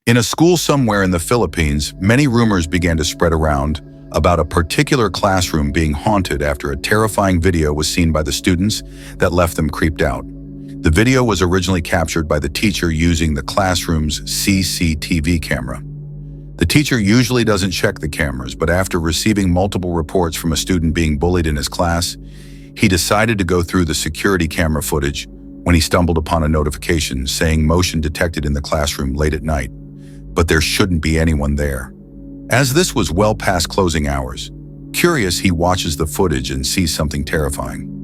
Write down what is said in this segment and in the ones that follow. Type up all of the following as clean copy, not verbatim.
In a school somewhere in the Philippines, many rumors began to spread around about a particular classroom being haunted after a terrifying video was seen by the students that left them creeped out. The video was originally captured by the teacher using the classroom's CCTV camera. The teacher usually doesn't check the cameras, but after receiving multiple reports from a student being bullied in his class, he decided to go through the security camera footage when he stumbled upon a notification saying motion detected in the classroom late at night, but there shouldn't be anyone there. As this was well past closing hours, curious, he watches the footage and sees something terrifying.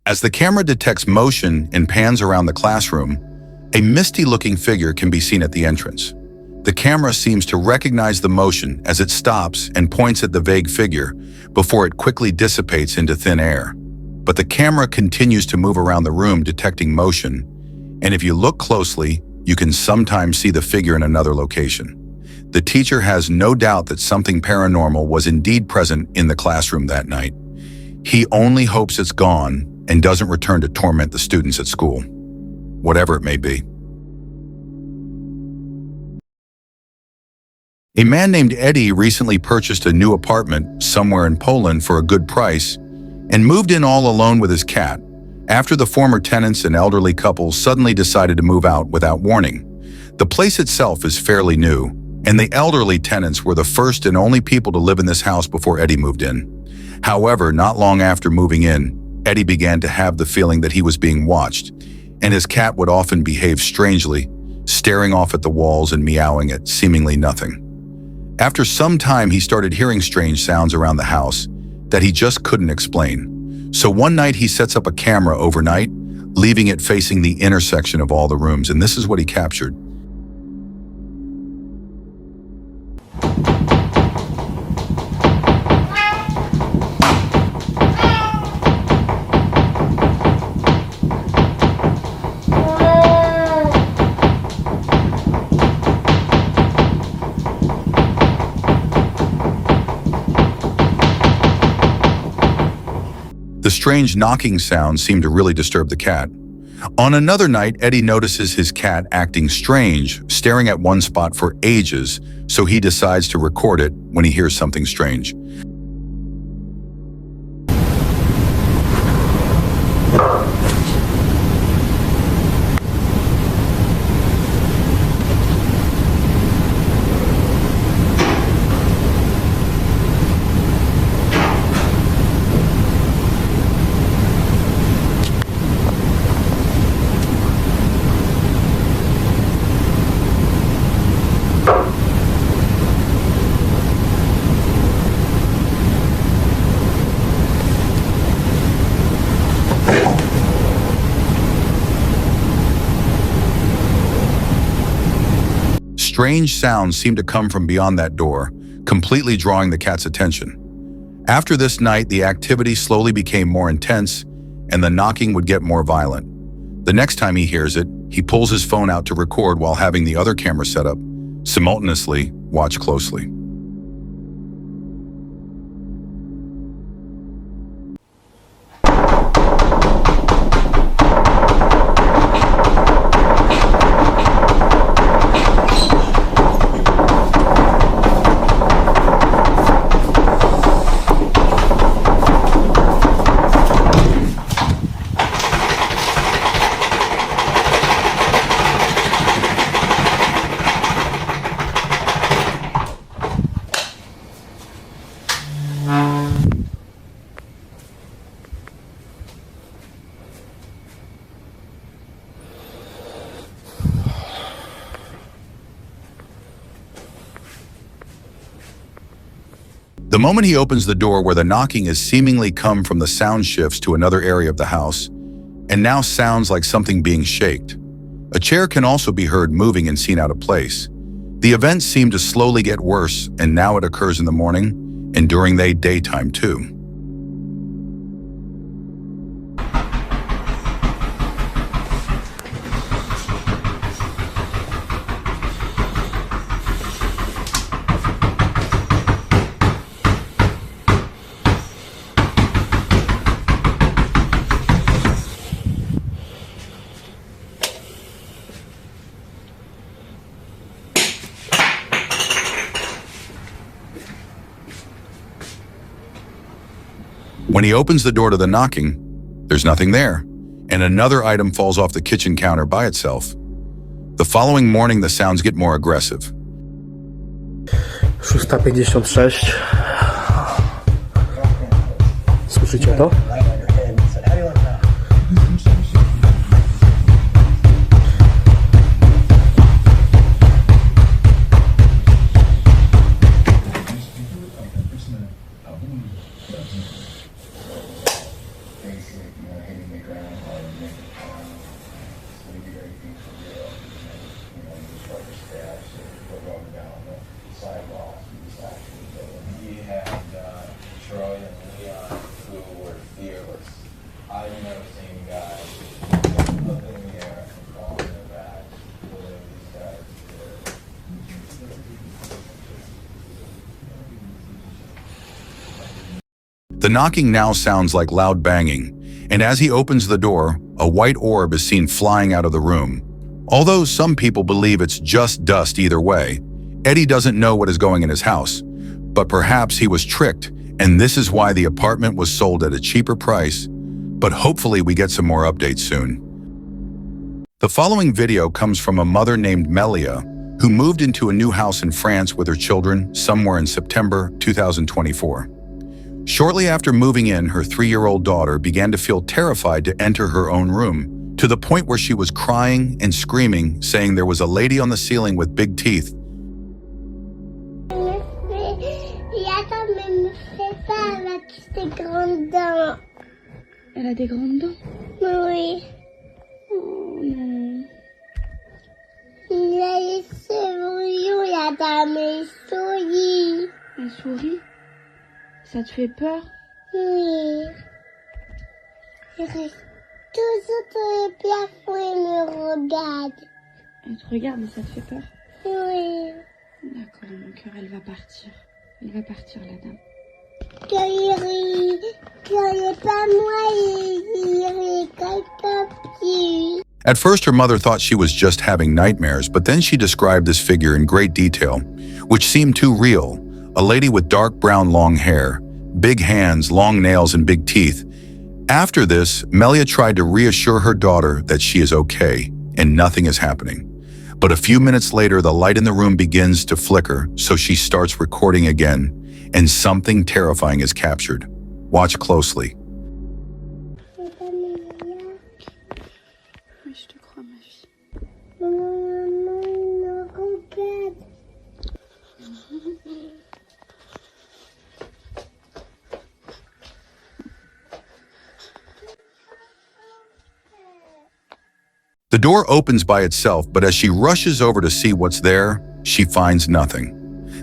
As the camera detects motion and pans around the classroom, a misty-looking figure can be seen at the entrance. The camera seems to recognize the motion as it stops and points at the vague figure before it quickly dissipates into thin air. But the camera continues to move around the room detecting motion, and if you look closely, you can sometimes see the figure in another location. The teacher has no doubt that something paranormal was indeed present in the classroom that night. He only hopes it's gone and doesn't return to torment the students at school, whatever it may be. A man named Eddie recently purchased a new apartment somewhere in Poland for a good price and moved in all alone with his cat after the former tenants and elderly couple suddenly decided to move out without warning. The place itself is fairly new, and the elderly tenants were the first and only people to live in this house before Eddie moved in. However, not long after moving in, Eddie began to have the feeling that he was being watched, and his cat would often behave strangely, staring off at the walls and meowing at seemingly nothing. After some time, he started hearing strange sounds around the house that he just couldn't explain. So one night he sets up a camera overnight, leaving it facing the intersection of all the rooms, and this is what he captured. The strange knocking sound seemed to really disturb the cat. On another night, Eddie notices his cat acting strange, staring at one spot for ages, so he decides to record it when he hears something strange. Strange sounds seemed to come from beyond that door, completely drawing the cat's attention. After this night, the activity slowly became more intense, and the knocking would get more violent. The next time he hears it, he pulls his phone out to record while having the other camera set up. Simultaneously, watch closely. The moment he opens the door where the knocking has seemingly come from, the sound shifts to another area of the house and now sounds like something being shaked. A chair can also be heard moving and seen out of place. The events seem to slowly get worse, and now it occurs in the morning and during the daytime too. When he opens the door to the knocking, there's nothing there, and another item falls off the kitchen counter by itself. The following morning, the sounds get more aggressive. 6:56. Słyszycie to? The knocking now sounds like loud banging, and as he opens the door, a white orb is seen flying out of the room. Although some people believe it's just dust either way, Eddie doesn't know what is going in his house, but perhaps he was tricked, and this is why the apartment was sold at a cheaper price, but hopefully we get some more updates soon. The following video comes from a mother named Melia, who moved into a new house in France with her children somewhere in September 2024. Shortly after moving in, her 3-year-old daughter began to feel terrified to enter her own room, to the point where she was crying and screaming, saying there was a lady on the ceiling with big teeth. Elle a des grandes dents? Oui. Oh non. Il a les cheveux, la dame est souris. Elle sourit? Ça te fait peur? Oui. Il reste toujours sur le plafond et me regarde. Elle te regarde et ça te fait peur? Oui. D'accord, mon cœur, elle va partir. Elle va partir, la dame. Quand il est pas moi, il est quelqu'un plus. At first, her mother thought she was just having nightmares, but then she described this figure in great detail, which seemed too real. A lady with dark brown long hair, big hands, long nails, and big teeth. After this, Melia tried to reassure her daughter that she is okay and nothing is happening. But a few minutes later, the light in the room begins to flicker, so she starts recording again, and something terrifying is captured. Watch closely. Oui, je te crois, ma fille. Maman, il me regarde. The door opens by itself, but as she rushes over to see what's there, she finds nothing.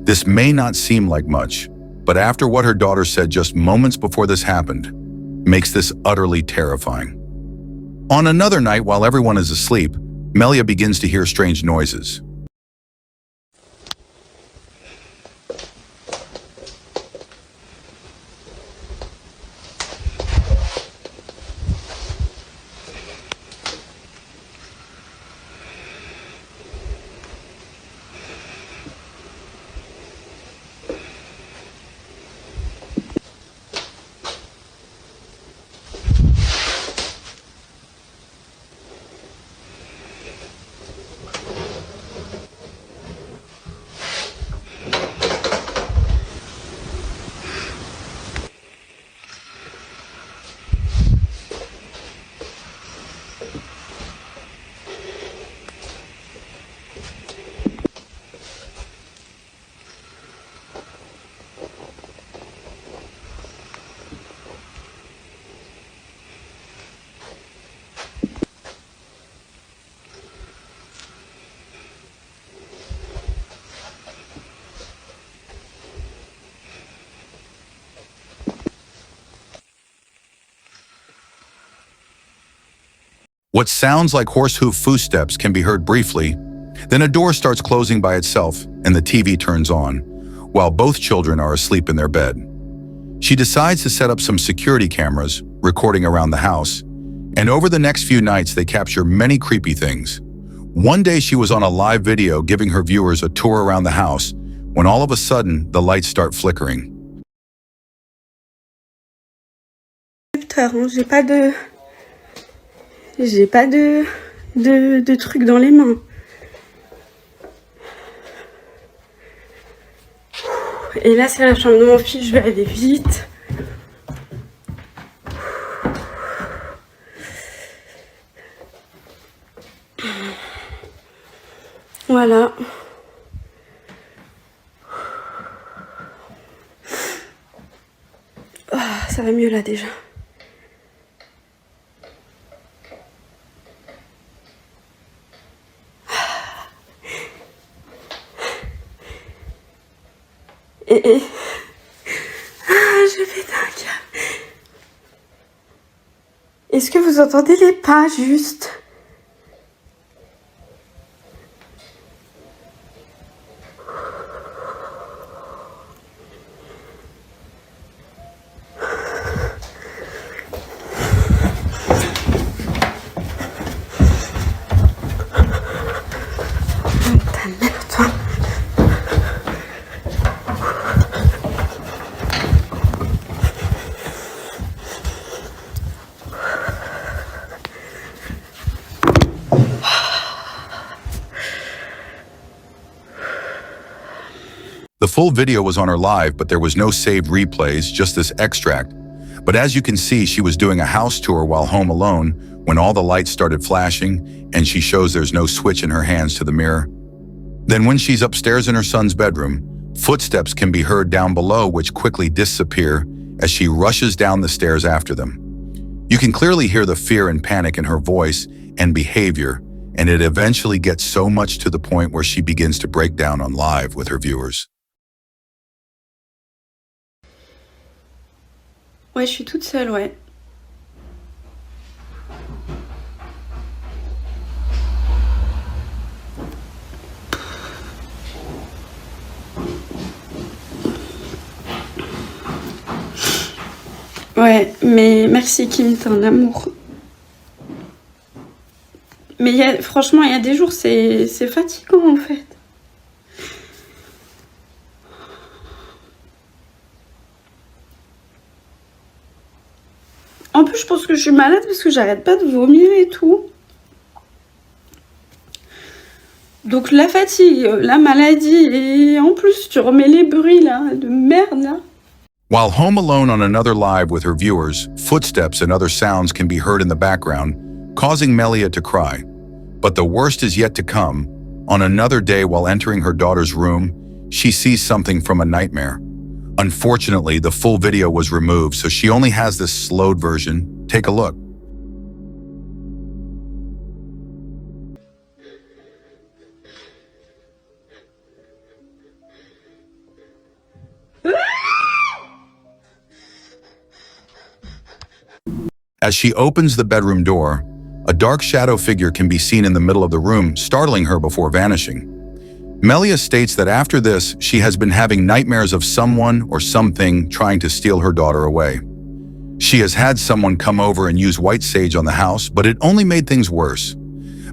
This may not seem like much, but after what her daughter said just moments before this happened, makes this utterly terrifying. On another night, while everyone is asleep, Melia begins to hear strange noises. What sounds like horse hoof footsteps can be heard briefly, then a door starts closing by itself and the TV turns on, while both children are asleep in their bed. She decides to set up some security cameras, recording around the house, and over the next few nights they capture many creepy things. One day she was on a live video giving her viewers a tour around the house, when all of a sudden the lights start flickering. J'ai pas de trucs dans les mains. Et là, c'est la chambre de mon fils, je vais aller vite. Voilà. Oh, ça va mieux là déjà. Je pète un câble. Est-ce que vous entendez les pas juste? Ta mère, toi. The full video was on her live, but there was no saved replays, just this extract. But as you can see, she was doing a house tour while home alone when all the lights started flashing and she shows there's no switch in her hands to the mirror. Then when she's upstairs in her son's bedroom, footsteps can be heard down below which quickly disappear as she rushes down the stairs after them. You can clearly hear the fear and panic in her voice and behavior, and it eventually gets so much to the point where she begins to break down on live with her viewers. Ouais, je suis toute seule, ouais. Ouais, mais merci Kim, t'es un amour. Mais franchement, il y a des jours, c'est fatigant en fait. En plus, je pense que je suis malade parce que j'arrête pas de vomir et tout. Donc la fatigue, la maladie, et en plus tu remets les bruits là, de merde là. While home alone on another live with her viewers, footsteps and other sounds can be heard in the background, causing Melia to cry. But the worst is yet to come. On another day while entering her daughter's room, she sees something from a nightmare. Unfortunately, the full video was removed, so she only has this slowed version. Take a look. As she opens the bedroom door, a dark shadow figure can be seen in the middle of the room, startling her before vanishing. Melia states that after this, she has been having nightmares of someone or something trying to steal her daughter away. She has had someone come over and use white sage on the house, but it only made things worse.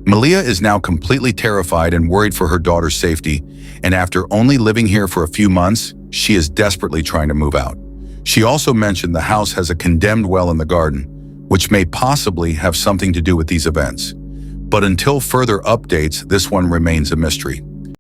Melia is now completely terrified and worried for her daughter's safety, and after only living here for a few months, she is desperately trying to move out. She also mentioned the house has a condemned well in the garden, which may possibly have something to do with these events. But until further updates, this one remains a mystery.